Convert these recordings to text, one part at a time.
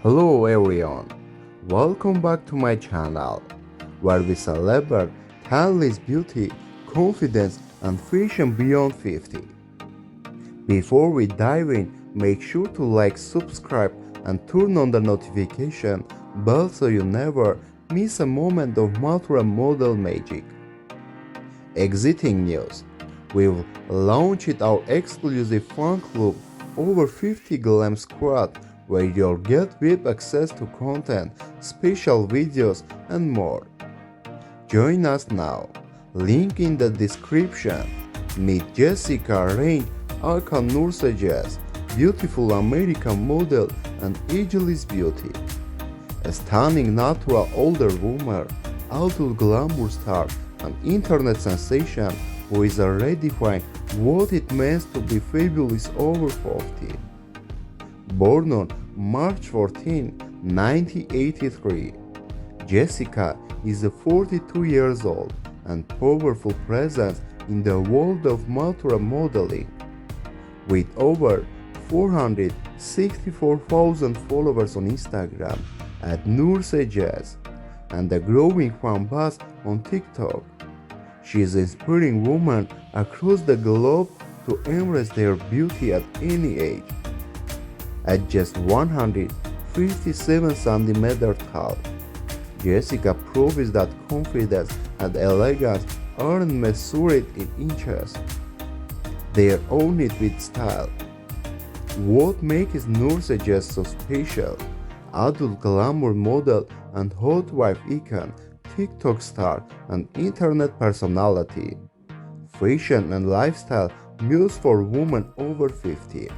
Hello everyone, welcome back to my channel, where we celebrate timeless beauty, confidence and fashion beyond 50. Before we dive in, make sure to like, subscribe and turn on the notification bell so you never miss a moment of Matura model magic. Exiting news. We've launched our exclusive fan club over 50 Glam Squad where you'll get VIP access to content, special videos and more. Join us now. Link in the description. Meet Jessika range icon Jazz, beautiful American model and ageless beauty. A stunning natural older woman, adult glamour star and internet sensation who is a redefine what it means to be fabulous over 40. Born on March 14, 1983, Jessika is a 42 years old and powerful presence in the world of Matura modeling. With over 464,000 followers on Instagram at Jazz and a growing fan base on TikTok, she is inspiring women across the globe to embrace their beauty at any age. At just 157 cm tall, Jessika proves that confidence and elegance aren't measured in inches. They are owned it with style. What makes Jazz so special? Adult glamour model and hot wife icon, TikTok star and internet personality. Fashion and lifestyle muse for women over 50.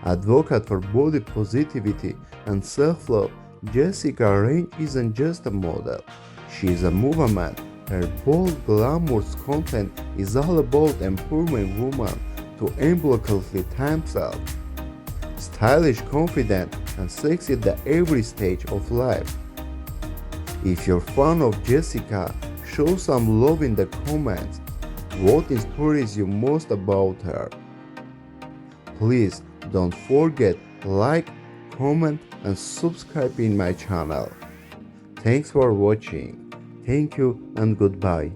Advocate for body positivity and self-love, Jessika range isn't just a model. She is a movement. Her bold, glamorous content is all about empowering women to embellishly themselves. Stylish, confident, and sexy at every stage of life. If you're a fan of Jessika, show some love in the comments. What inspires you most about her? Please don't forget like, comment and subscribe in my channel. Thanks for watching. Thank you and goodbye.